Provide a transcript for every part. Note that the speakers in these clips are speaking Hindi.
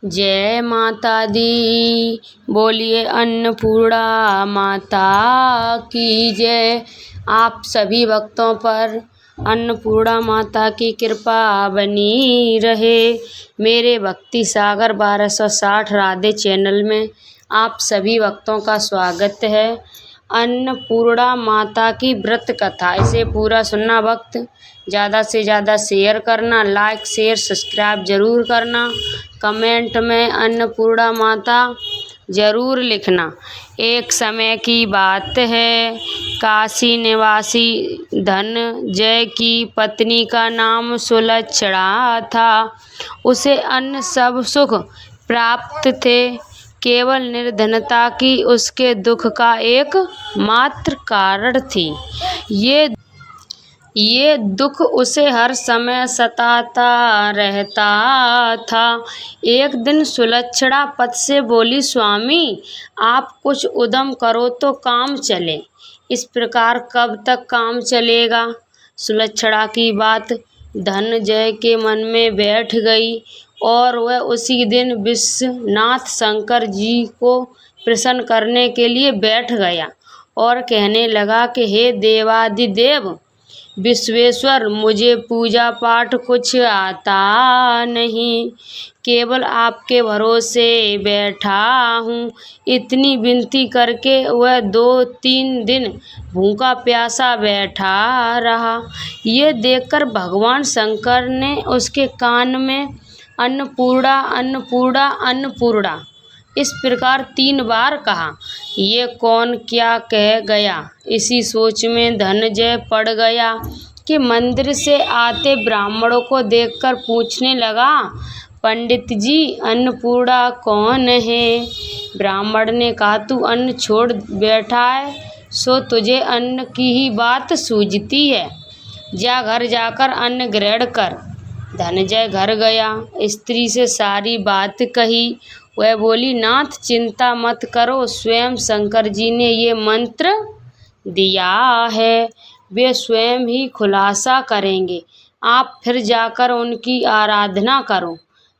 जय माता दी। बोलिए अन्नपूर्णा माता की जय। आप सभी भक्तों पर अन्नपूर्णा माता की कृपा बनी रहे। मेरे भक्ति सागर 1260 राधे चैनल में आप सभी भक्तों का स्वागत है। अन्नपूर्णा माता की व्रत कथा, इसे पूरा सुनना भक्त। ज़्यादा से ज़्यादा शेयर करना, लाइक शेयर सब्सक्राइब जरूर करना, कमेंट में अन्नपूर्णा माता जरूर लिखना। एक समय की बात है, काशी निवासी धनंजय की पत्नी का नाम सुलक्षणा था। उसे अन्य सब सुख प्राप्त थे, केवल निर्धनता की उसके दुख का एक मात्र कारण थी। ये दुख उसे हर समय सताता रहता था। एक दिन सुलक्षणा पति से बोली, स्वामी आप कुछ उद्यम करो तो काम चले। इस प्रकार कब तक काम चलेगा? सुलक्षणा की बात धनंजय के मन में बैठ गई और वह उसी दिन विश्वनाथ शंकर जी को प्रसन्न करने के लिए बैठ गया और कहने लगा कि हे देवादिदेव विश्वेश्वर, मुझे पूजा पाठ कुछ आता नहीं, केवल आपके भरोसे बैठा हूँ। इतनी विनती करके वह 2-3 दिन भूखा प्यासा बैठा रहा। ये देखकर भगवान शंकर ने उसके कान में अन्नपूर्णा अन्नपूर्णा अन्नपूर्णा इस प्रकार 3 बार कहा। ये कौन क्या कह गया? इसी सोच में धनंजय पड़ गया कि मंदिर से आते ब्राह्मणों को देखकर पूछने लगा, पंडित जी अन्नपूर्णा कौन है? ब्राह्मण ने कहा, तू अन्न छोड़ बैठा है सो तुझे अन्न की ही बात सूझती है। जा घर जाकर अन्न ग्रहण कर। धनंजय घर गया, स्त्री से सारी बात कही। वह बोली, नाथ चिंता मत करो, स्वयं शंकर जी ने ये मंत्र दिया है, वे स्वयं ही खुलासा करेंगे। आप फिर जाकर उनकी आराधना करो।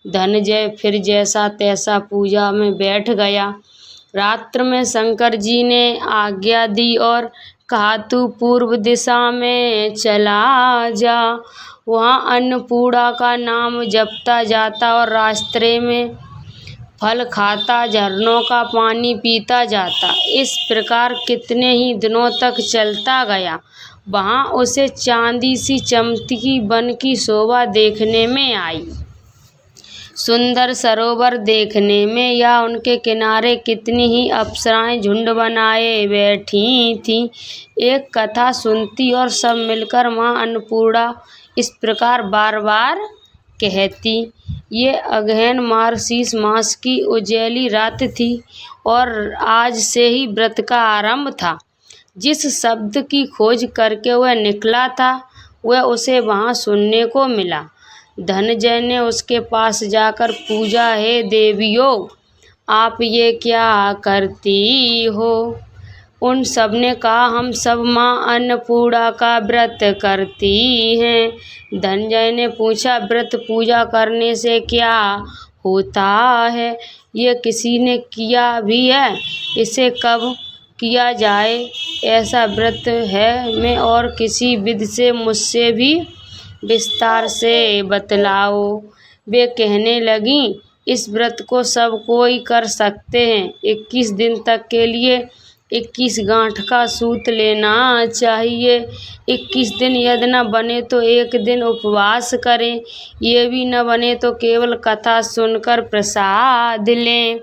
धनंजय फिर जैसा तैसा पूजा में बैठ गया। रात्र में शंकर जी ने आज्ञा दी और कहा, तू पूर्व दिशा में चला जा। वहाँ अन्नपूर्णा का नाम जपता जाता और रास्ते में फल खाता, झरनों का पानी पीता जाता। इस प्रकार कितने ही दिनों तक चलता गया। वहाँ उसे चांदी सी चमकती वन की शोभा देखने में आई। सुंदर सरोवर देखने में या उनके किनारे कितनी ही अप्सराएं झुंड बनाए बैठी थीं। एक कथा सुनती और सब मिलकर माँ अन्नपूर्णा इस प्रकार बार बार कहती। ये अगहन मार्गशीर्ष मास की उजैली रात थी और आज से ही व्रत का आरंभ था। जिस शब्द की खोज करके वह निकला था वह उसे वहाँ सुनने को मिला। धनंजय ने उसके पास जाकर पूछा, हे देवियों, आप ये क्या करती हो? उन सब ने कहा, हम सब माँ अन्नपूर्णा का व्रत करती हैं। धनंजय ने पूछा, व्रत पूजा करने से क्या होता है? ये किसी ने किया भी है? इसे कब किया जाए? ऐसा व्रत है मैं और किसी विधि से मुझसे भी विस्तार से बतलाओ। वे कहने लगी, इस व्रत को सब कोई कर सकते हैं। 21 दिन तक के लिए 21 गांठ का सूत लेना चाहिए। 21 दिन यदि न बने तो एक दिन उपवास करें। ये भी न बने तो केवल कथा सुनकर प्रसाद लें।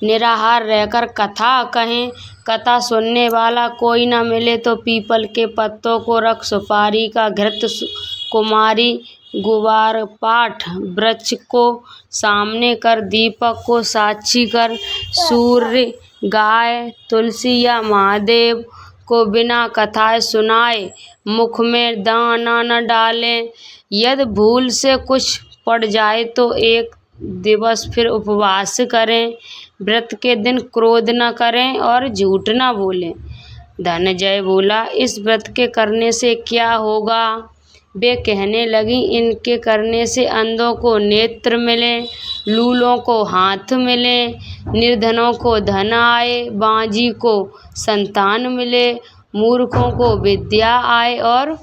निराहार रहकर कथा कहें। कथा सुनने वाला कोई न मिले तो पीपल के पत्तों को रख, सुपारी का घृत, कुमारी, गुबार पाठ वृक्ष को सामने कर, दीपक को साक्षी कर, सूर्य, गाय, तुलसी या महादेव को बिना कथाएं सुनाए मुख में दाना न डालें। यदि भूल से कुछ पड़ जाए तो एक दिवस फिर उपवास करें। व्रत के दिन क्रोध न करें और झूठ न बोलें। धनंजय बोला, इस व्रत के करने से क्या होगा? वे कहने लगी, इनके करने से अंधों को नेत्र मिले, लूलों को हाथ मिले, निर्धनों को धन आए, बाँझी को संतान मिले, मूर्खों को विद्या आए और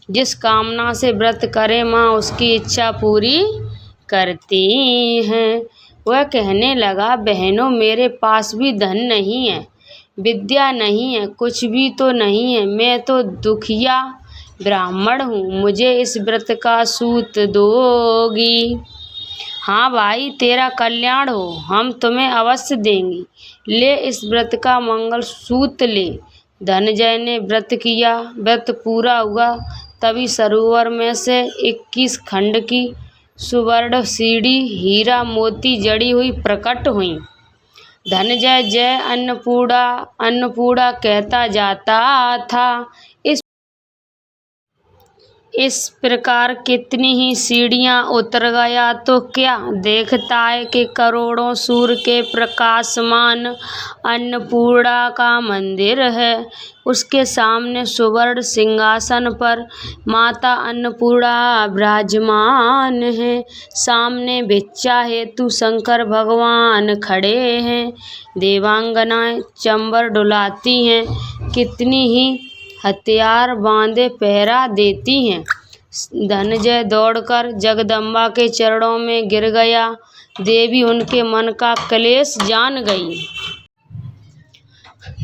जिस कामना से व्रत करे माँ उसकी इच्छा पूरी करती हैं। वह कहने लगा, बहनों मेरे पास भी धन नहीं है, विद्या नहीं है, कुछ भी तो नहीं है, मैं तो दुखिया ब्राह्मण हूँ, मुझे इस व्रत का सूत दोगी। हाँ भाई, तेरा कल्याण हो, हम तुम्हें अवश्य देंगे, ले इस व्रत का मंगल सूत ले। धनंजय ने व्रत किया, व्रत पूरा हुआ, तभी सरोवर में से 21 खंड की सुवर्ण सीढ़ी हीरा मोती जड़ी हुई प्रकट हुई। धनंजय जय अन्नपूर्णा अन्नपूर्णा कहता जाता था। इस प्रकार कितनी ही सीढ़ियाँ उतर गया तो क्या देखता है कि करोड़ों सूर्य के प्रकाशमान अन्नपूर्णा का मंदिर है। उसके सामने सुवर्ण सिंहासन पर माता अन्नपूर्णा विराजमान है। सामने भिक्षा हेतु शंकर भगवान खड़े हैं। देवांगनाएं चंबर डुलाती हैं, कितनी ही हथियार बांधे पहरा देती हैं। धनंजय दौड़कर जगदम्बा के चरणों में गिर गया। देवी उनके मन का क्लेश जान गई।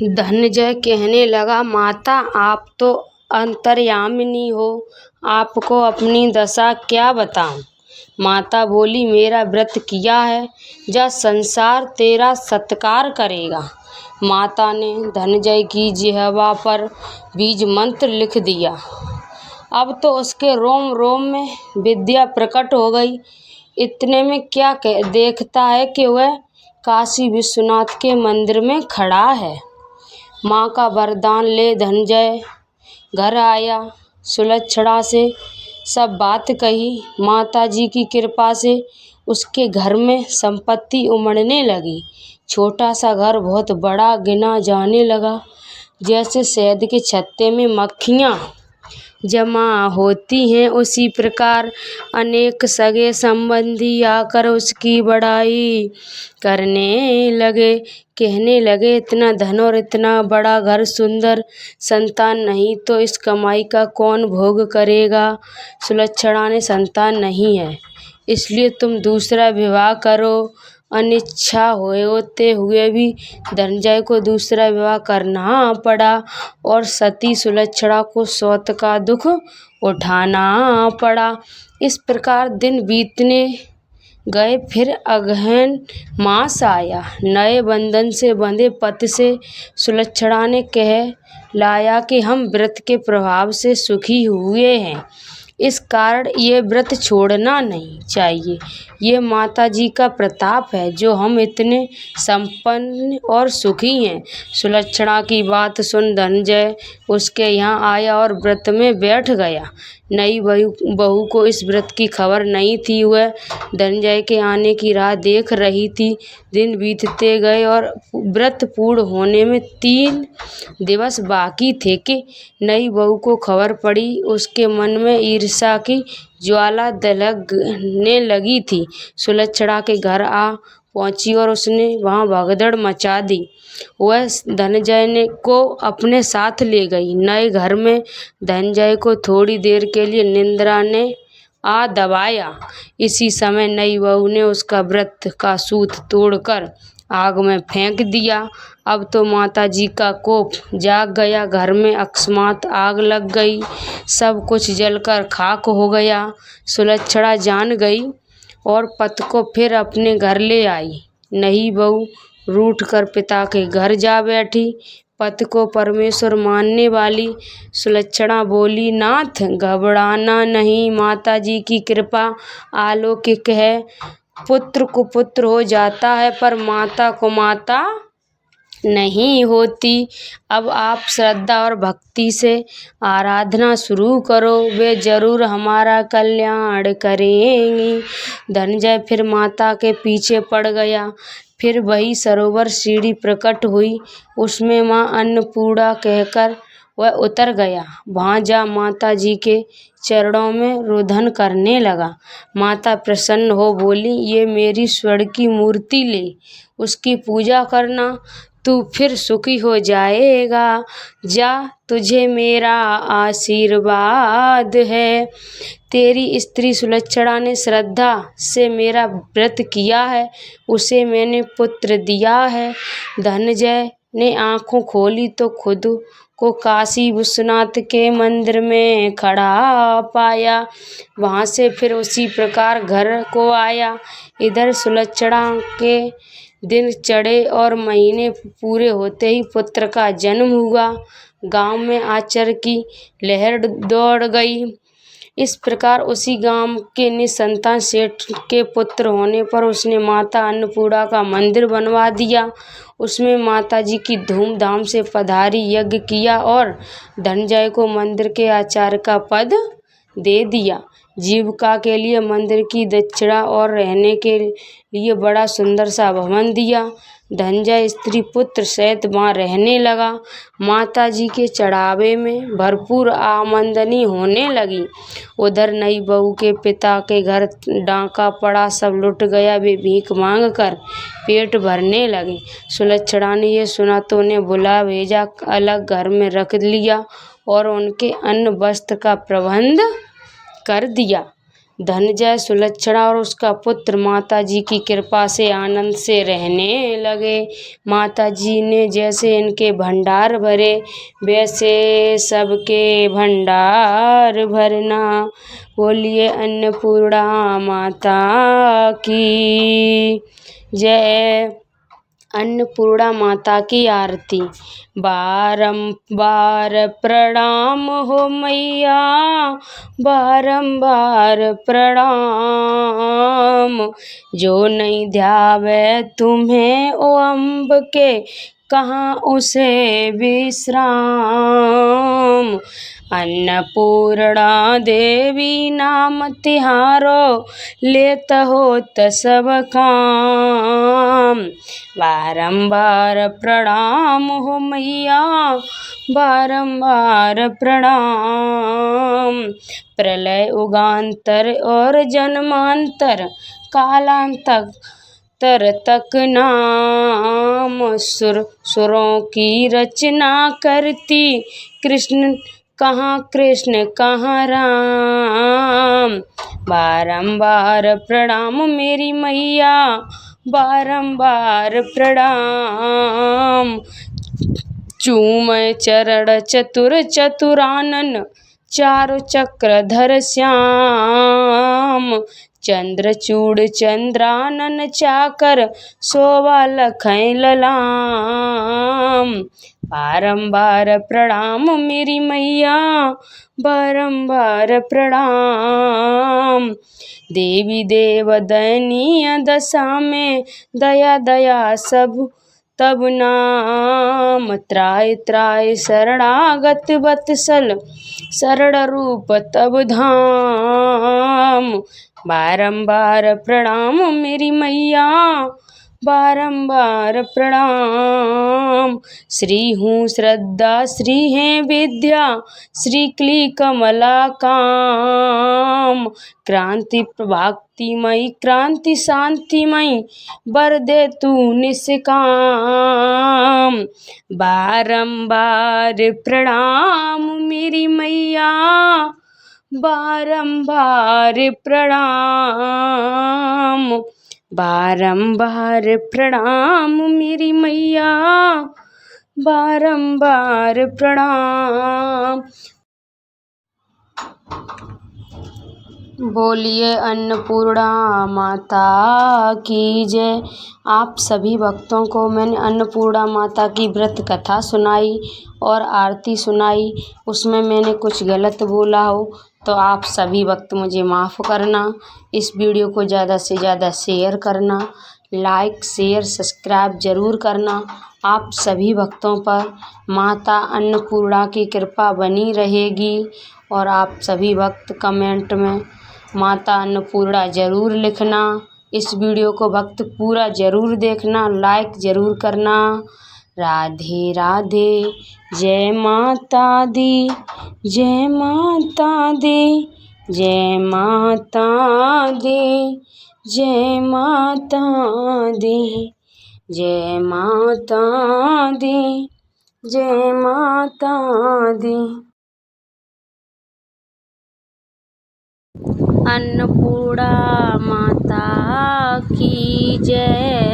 धनंजय कहने लगा, माता आप तो अंतर्यामिनी हो, आपको अपनी दशा क्या बताऊं। माता बोली, मेरा व्रत किया है, जब संसार तेरा सत्कार करेगा। माता ने धनंजय की जिह्वा पर बीज मंत्र लिख दिया। अब तो उसके रोम रोम में विद्या प्रकट हो गई। इतने में क्या देखता है कि वह काशी विश्वनाथ के मंदिर में खड़ा है। माँ का वरदान ले धनंजय घर आया। सुलक्षणा से सब बात कही। माताजी की कृपा से उसके घर में संपत्ति उमड़ने लगी। छोटा सा घर बहुत बड़ा गिना जाने लगा। जैसे शहद के छत्ते में मक्खियाँ जमा होती हैं, उसी प्रकार अनेक सगे संबंधी आकर उसकी बड़ाई करने लगे। कहने लगे, इतना धन और इतना बड़ा घर, सुंदर संतान नहीं तो इस कमाई का कौन भोग करेगा। सुलक्षणा ने संतान नहीं है, इसलिए तुम दूसरा विवाह करो। अनिच्छा होते हुए भी धनंजय को दूसरा विवाह करना पड़ा और सती सुलक्षणा को सौत का दुख उठाना पड़ा। इस प्रकार दिन बीतने गए। फिर अगहन मास आया। नए बंधन से बंधे पति से सुलक्षणा ने कह लाया कि हम व्रत के प्रभाव से सुखी हुए हैं, इस कारण ये व्रत छोड़ना नहीं चाहिए। ये माताजी का प्रताप है जो हम इतने संपन्न और सुखी हैं। सुलक्षणा की बात सुन धनंजय उसके यहाँ आया और व्रत में बैठ गया। नई बहू को इस व्रत की खबर नहीं थी। वह धनंजय के आने की राह देख रही थी। दिन बीतते गए और व्रत पूर्ण होने में 3 दिवस बाकी थे कि नई बहू को खबर पड़ी। उसके मन में ईर्ष्या की ज्वाला दहकने लगी थी। सुलक्षणा के घर आ पहुंची और उसने वहां भगदड़ मचा दी। वह धनंजय को अपने साथ ले गई। नए घर में धनंजय को थोड़ी देर के लिए निद्रा ने आ दबाया। इसी समय नई बहू ने उसका व्रत का सूत तोड़कर आग में फेंक दिया। अब तो माताजी का कोप जाग गया। घर में अकस्मात आग लग गई, सब कुछ जलकर खाक हो गया। सुलक्षणा जान गई और पति को फिर अपने घर ले आई। नई बहू रूठकर पिता के घर जा बैठी। पति को परमेश्वर मानने वाली सुलक्षणा बोली, नाथ घबराना नहीं, माताजी की कृपा अलौकिक है। पुत्र को पुत्र हो जाता है पर माता को माता नहीं होती। अब आप श्रद्धा और भक्ति से आराधना शुरू करो, वे जरूर हमारा कल्याण करेंगी। धनंजय फिर माता के पीछे पड़ गया। फिर वही सरोवर सीढ़ी प्रकट हुई। उसमें माँ अन्नपूर्णा कहकर वह उतर गया। वहाँ जा माता जी के चरणों में रुदन करने लगा। माता प्रसन्न हो बोली, ये मेरी स्वर्ण की मूर्ति ले, उसकी पूजा करना, तू फिर सुखी हो जाएगा। जा, तुझे मेरा आशीर्वाद है। तेरी स्त्री सुलक्षणा ने श्रद्धा से मेरा व्रत किया है, उसे मैंने पुत्र दिया है। धनंजय ने आंखों खोली तो खुद को काशी विश्वनाथ के मंदिर में खड़ा पाया। वहाँ से फिर उसी प्रकार घर को आया। इधर सुलक्षणा के दिन चढ़े और महीने पूरे होते ही पुत्र का जन्म हुआ। गांव में आश्चर्य की लहर दौड़ गई। इस प्रकार उसी गांव के निसंतान सेठ के पुत्र होने पर उसने माता अन्नपूर्णा का मंदिर बनवा दिया। उसमें माता जी की धूमधाम से पधारी यज्ञ किया और धनंजय को मंदिर के आचार्य का पद दे दिया। जीविका के लिए मंदिर की दक्षिणा और रहने के लिए बड़ा सुंदर सा भवन दिया। धनंजय स्त्री पुत्र सहित वहाँ रहने लगा। माता जी के चढ़ावे में भरपूर आमदनी होने लगी। उधर नई बहू के पिता के घर डाका पड़ा, सब लुट गया। वे भीख मांग कर पेट भरने लगे। सुलक्षणा ने ये सुना तो उन्हें बुला भेजा, अलग घर में रख लिया और उनके अन्न वस्त्र का प्रबंध कर दिया। धनंजय, सुलक्षणा और उसका पुत्र माता जी की कृपा से आनंद से रहने लगे। माता जी ने जैसे इनके भंडार भरे, वैसे सबके भंडार भरना। बोलिए अन्नपूर्णा माता की जय। अन्नपूर्णा माता की आरती। बारंबार प्रणाम हो मैया, बारंबार प्रणाम। जो नहीं ध्यावे तुम्हें ओ अम्ब के, कहाँ उसे विश्राम। अन्नपूर्णा देवी नाम तिहारो, लेत होत सब काम। बारंबार प्रणाम हो मैया, बारंबार प्रणाम। प्रलय उगान्तर और जन्मांतर, कालांतर तक नाम। सुरों की रचना करती, कृष्ण कहाँ राम। बारंबार प्रणाम मेरी मैया, बारंबार प्रणाम। चूमय चरण चतुर चतुरानन, चारु चक्रधर श्याम। चंद्रचूड़ चंद्रानन चाकर, शोभा लखै ललाम। बारंबार प्रणाम मेरी मैया, बारंबार प्रणाम। देवी देव दयनीय दशा में, दया दया सब तब नाम। त्राय त्राय शरणागत वत्सल, शरण रूप तब धाम। बारंबार प्रणाम मेरी मैया, बारंबार प्रणाम। श्री हूँ श्रद्धा, श्री है विद्या, श्री क्ली कमला काम। क्रांति भक्तिमयी, क्रांति शांतिमयी, वर दे तू निष्काम। बारंबार प्रणाम मेरी मैया, बारंबार प्रणाम। बारंबार प्रणाम मेरी मैया, बारंबार प्रणाम। बोलिए अन्नपूर्णा माता की जय। आप सभी भक्तों को मैंने अन्नपूर्णा माता की व्रत कथा सुनाई और आरती सुनाई, उसमें मैंने कुछ गलत बोला हो तो आप सभी भक्त मुझे माफ़ करना। इस वीडियो को ज़्यादा से ज़्यादा शेयर करना, लाइक शेयर सब्सक्राइब ज़रूर करना। आप सभी भक्तों पर माता अन्नपूर्णा की कृपा बनी रहेगी और आप सभी भक्त कमेंट में माता अन्नपूर्णा ज़रूर लिखना। इस वीडियो को भक्त पूरा ज़रूर देखना, लाइक ज़रूर करना। राधे राधे। जय माता दी, जय माता दी, जय माता दी, जय माता दी, जय माता दी, जय माता दी। अन्नपूर्णा माता की जय।